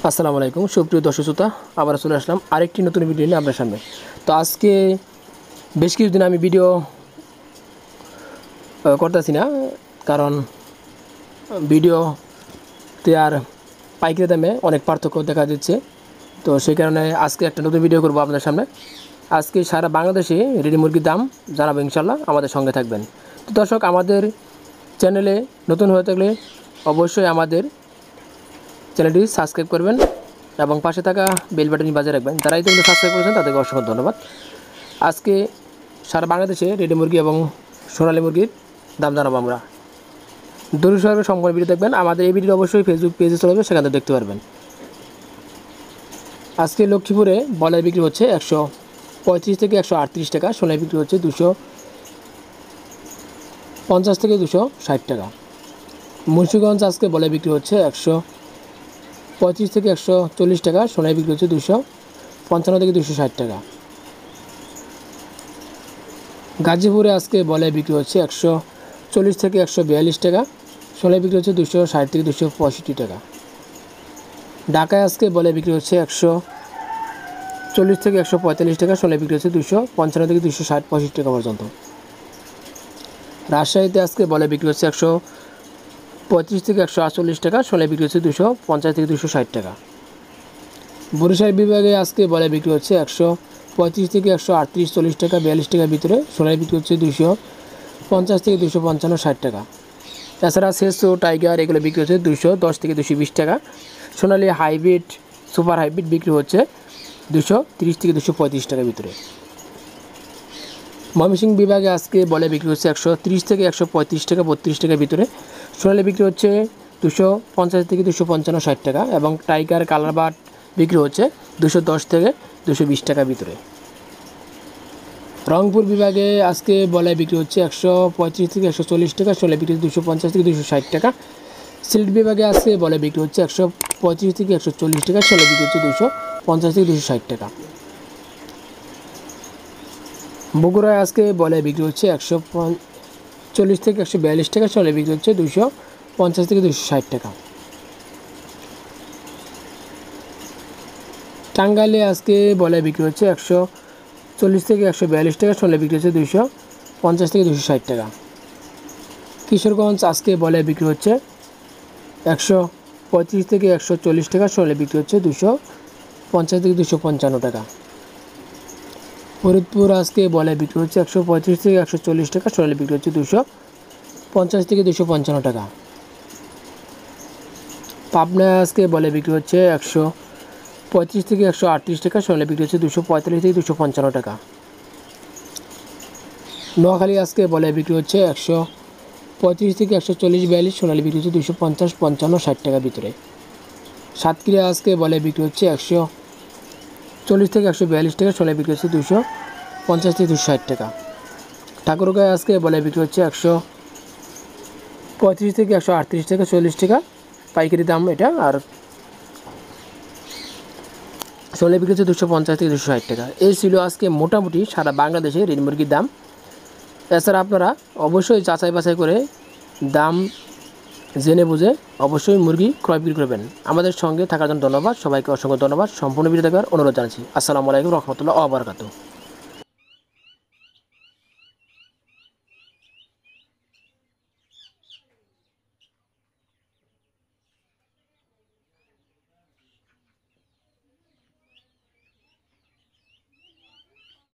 আসসালামু আলাইকুম সুপ্রিয় দর্শক শ্রোতা, আবার চলে আসলাম আরেকটি নতুন ভিডিও নিয়ে আপনার সামনে। তো আজকে বেশ কিছুদিন আমি ভিডিও করতেছি না, কারণ ভিডিওতে আর পাইকারি দামে অনেক পার্থক্য দেখা দিচ্ছে। তো সেই কারণে আজকে একটা নতুন ভিডিও করব আপনার সামনে। আজকে সারা বাংলাদেশে রেডি মুরগির দাম জানাবো, ইনশাল্লাহ আমাদের সঙ্গে থাকবেন। তো দর্শক, আমাদের চ্যানেলে নতুন হয়ে থাকলে অবশ্যই আমাদের চ্যানেলটি সাবস্ক্রাইব করবেন এবং পাশে থাকা বেল বাটনটি বাজিয়ে রাখবেন। যারা ইতিমধ্যে সাবস্ক্রাইব করেছেন তাদেরকে অসংখ্য ধন্যবাদ। আজকে সারা বাংলাদেশে রেডি মুরগি এবং সোনালী মুরগির দাম জানাবো আমরা। দূর সহকারে সম্পূর্ণ ভিডিও দেখবেন। আমাদের এই ভিডিও অবশ্যই ফেসবুক পেজে চলে যাবে, সেখানে দেখতে পারবেন। আজকে লক্ষ্মীপুরে বয়লার বিক্রি হচ্ছে 135 থেকে 138 টাকা, সোনালী বিক্রি হচ্ছে 250 থেকে 260 টাকা। মুন্সিগঞ্জ আজকে বয়লার বিক্রি হচ্ছে 135 থেকে 140 টাকা, সোনালী বিক্রি হচ্ছে 255 থেকে 260 টাকা। গাজীপুরে আজকে বয়লার বিক্রি হচ্ছে 140 থেকে 142 টাকা, সোনালী বিক্রি হচ্ছে 260 থেকে 265 টাকা। ঢাকায় আজকে বয়লার বিক্রি হচ্ছে 140 থেকে 145 টাকা, সোনালী বিক্রি হচ্ছে 255 থেকে 265 টাকা পর্যন্ত। রাজশাহীতে আজকে বয়লার বিক্রি হচ্ছে 135 থেকে 148 টাকা, সোনালী বিক্রি হচ্ছে 250 থেকে 260 টাকা। বরিশাল বিভাগে আজকে বয়লার বিক্রি হচ্ছে 135 থেকে 138-40 টাকা, 42 টাকার ভিতরে, সোনালী বিক্রি হচ্ছে 250 থেকে 255-60 টাকা। এছাড়া সেসো, টাইগার এগুলো বিক্রি হচ্ছে 210 থেকে 220 টাকা। সোনালী হাইব্রিড, সুপার হাইব্রিড বিক্রি হচ্ছে 230 থেকে 235 টাকার ভিতরে। ময়মনসিংহ বিভাগে আজকে বয়লার বিক্রি হচ্ছে 130 থেকে 135 টাকা, 32 টাকার ভিতরে, সোনালী বিক্রি হচ্ছে 250 থেকে 255-60 টাকা এবং টাইগার কালার বাট বিক্রি হচ্ছে 210 থেকে 220 টাকার ভিতরে। রংপুর বিভাগে আজকে বয়লার বিক্রি হচ্ছে 135 থেকে 140 টাকা, সোনালী বিক্রি হচ্ছে 250 থেকে 260 টাকা। সিলেট বিভাগে আজকে বয়লার বিক্রি হচ্ছে 135 থেকে 140 টাকা, সোনালী বিক্রি হচ্ছে 250 থেকে 260 টাকা। বগুড়ায় আজকে বয়লার বিক্রি হচ্ছে 140 থেকে 142 টাকা, সোনালী বিক্রি হচ্ছে 250 থেকে 260 টাকা। টাঙ্গাইলে আজকে বয়লার বিক্রি হচ্ছে 140 থেকে 142 টাকা, সোনালী বিক্রি হচ্ছে 250 থেকে 260 টাকা। কিশোরগঞ্জ আজকে বয়লার বিক্রি হচ্ছে 135 থেকে 140 টাকা, সোনালী বিক্রি হচ্ছে 250 থেকে 255 টাকা। ফরিদপুর আজকে বয়লার বিক্রি হচ্ছে 135 থেকে 140 টাকা, সোনালী বিক্রি হচ্ছে 250 থেকে 255 টাকা। পাবনায় আজকে বয়লার বিক্রি হচ্ছে 135 থেকে 138 টাকা, সোনালী বিক্রি হচ্ছে 245 থেকে 255 টাকা। নোয়াখালী আজকে বয়লার বিক্রি হচ্ছে 135 থেকে 140-42, সোনালী বিক্রি হচ্ছে 250-55-60 টাকার ভিতরে। সাতক্ষীরা আজকে বয়লার বিক্রি হচ্ছে 140 থেকে 142 টাকা, সোনালী বিক্রি হচ্ছে 250 থেকে 260 টাকা। ঠাকুরগাঁও আজকে বয়লার বিক্রি হচ্ছে 135 থেকে 138 টাকা, 40 টাকা পাইকারি দাম এটা, আর সোনালী বিক্রি হচ্ছে 250 থেকে 260 টাকা। এই ছিল আজকে মোটামুটি সারা বাংলাদেশে রেডি মুরগির দাম। এছাড়া আপনারা অবশ্যই যাচাই বাছাই করে দাম জেনে বুঝে অবশ্যই মুরগি ক্রয় বিক্রি করবেন। আমাদের সঙ্গে থাকার জন্য ধন্যবাদ, সবাইকে অসংখ্য ধন্যবাদ। সম্পূর্ণ ভিডিও দেখার অনুরোধ জানাচ্ছি। আসসালামু আলাইকুম রহমতুল্লাহ ওয়া বারাকাতুহু।